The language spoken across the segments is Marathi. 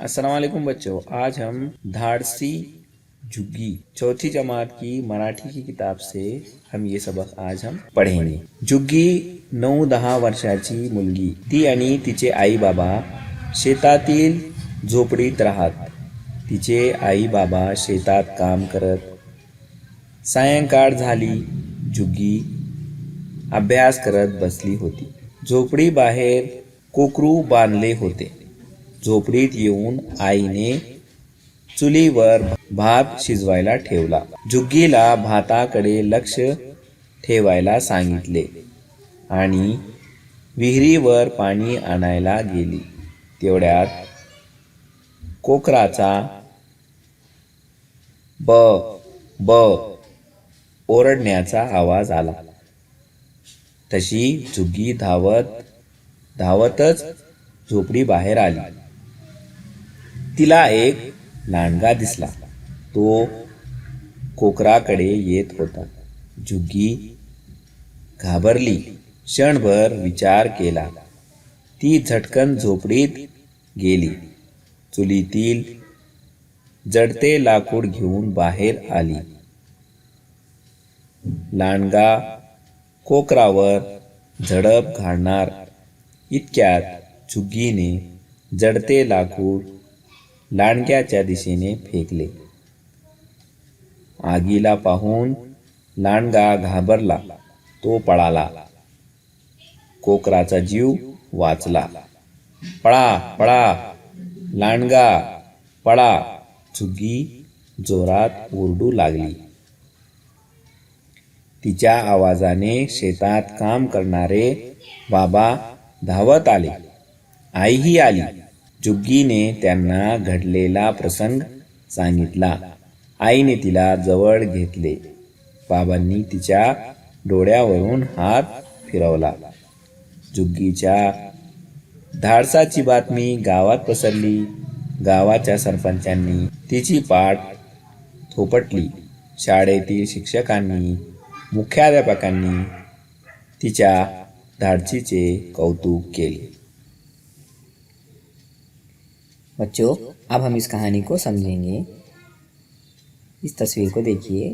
अस्सलाम वालेकुम बच्चों, आज हम धाड़सी झुग्गी चौथी जमात की मराठी की किताब से हम ये सबक आज हम पढ़ेंगे। झुग्गी 9-10 वर्षाची मुलगी, ती आणि तिचे आई बाबा शेतातील झोपडीत राहत। तिचे आई बाबा शेतात काम करत। सायंकाळ झाली, झुग्गी अभ्यास करत बसली होती। झोपडी बाहेर कोकरू बांधले होते। झोपडीत येऊन आईने चुलीवर भात शिजवायला ठेवला। झुग्गीला भाताकडे लक्ष ठेवायला सांगितले आणि विहिरीवर पाणी आणायला गेली। तेवढ्यात कोकराचा ब ब ओरडण्याचा आवाज आला। तशी झुग्गी धावतच झोपडी बाहेर आली। तिला एक लांडगा दिसला, तो कोकराकडे येत होता। झुग्गी घाबरली, क्षणभर विचार केला। ती झटकन झोपडीत गेली, चुलीतील जडते लाकूड घेऊन बाहेर आली। लांडगा कोकरावर झडप घालणार इतक्यात झुग्गीने जडते लाकूड लांडग्याच्या दिशेने फेकले। आगीला पाहून लांडगा घाबरला, तो पळाला। कोकराचा जीव वाचला। पळा पळा लांडगा पळा, झुग्गी जोरात ओरडू लागली। तिच्या आवाजाने शेतात काम करणारे बाबा धावत आले। आईही आली। झुग्गीने त्यांना घडलेला प्रसंग सांगितला। आईने तिला जवळ घेतले। बाबांनी तिच्या डोळ्यावरून हात फिरवला। झुग्गीच्या धाडसाची बातमी गावात पसरली। गावाच्या सरपंचांनी तिची पाठ थोपटली। शाळेतील शिक्षकांनी, मुख्याध्यापकांनी तिच्या धाडसीचे कौतुक केले। बच्चों, अब हम इस कहानी को समझेंगे। इस तस्वीर को देखिए।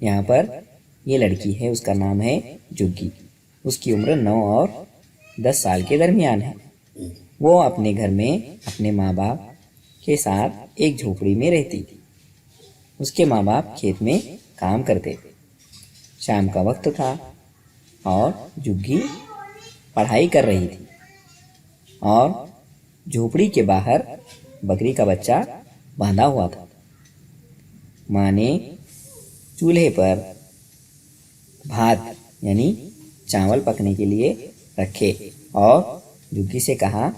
यहाँ पर ये लड़की है, उसका नाम है झुग्गी। उसकी उम्र 9 और 10 साल के दरमियान है। वो अपने घर में अपने माँ बाप के साथ एक झोपड़ी में रहती थी। उसके माँ बाप खेत में काम करते थे। शाम का वक्त था और झुग्गी पढ़ाई कर रही थी और झोपड़ी के बाहर बकरी का बच्चा बांधा हुआ था। माँ ने चूल्हे पर भात यानी चावल पकने के लिए रखे और झुग्गी से कहा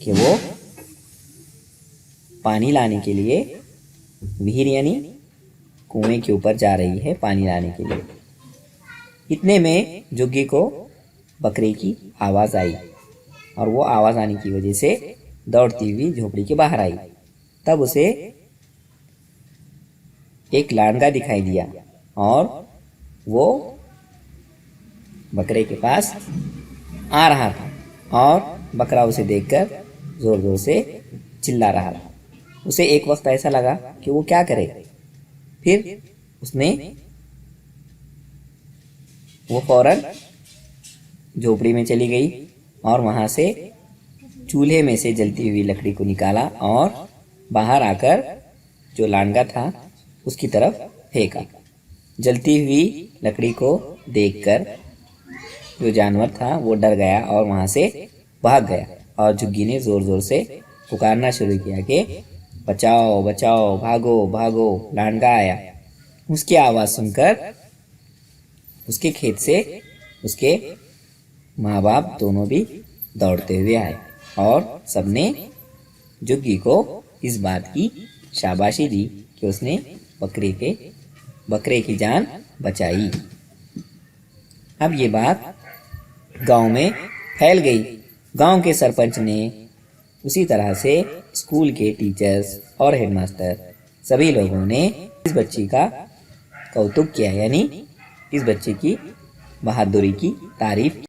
कि वो पानी लाने के लिए विहीर यानी कुएं के ऊपर जा रही है पानी लाने के लिए। इतने में झुग्गी को बकरे की आवाज़ आई और वो आवाज़ आने की वजह से दौड़ती हुई झोपड़ी के बाहर आई। तब उसे एक लांडगा दिखाई दिया और वो बकरे के पास आ रहा था और बकरा उसे देखकर ज़ोर ज़ोर से चिल्ला रहा था। उसे एक वक्त ऐसा लगा कि वो क्या करे। फिर वो फौरन झोपड़ी में चली गई और वहाँ से चूल्हे में से जलती हुई लकड़ी को निकाला और बाहर आकर जो लांडगा था उसकी तरफ फेंका। जलती हुई लकड़ी को देखकर जो जानवर था वो डर गया और वहाँ से भाग गया और झुग्गी ने ज़ोर ज़ोर से पुकारना शुरू किया कि बचाओ बचाओ, भागो भागो, लांडगा आया। उसकी आवाज़ सुनकर उसके खेत से उसके माँ बाप दोनों भी दौड़ते हुए आए और सबने झुग्गी को इस बात की शाबाशी दी कि उसने बकरे की जान बचाई। अब ये बात गांव में फैल गई। गांव के सरपंच ने, उसी तरह से स्कूल के टीचर्स और हेडमास्टर सभी लोगों ने इस बच्ची का कौतुक किया, यानी इस बच्चे की बहादुरी की तारीफ की।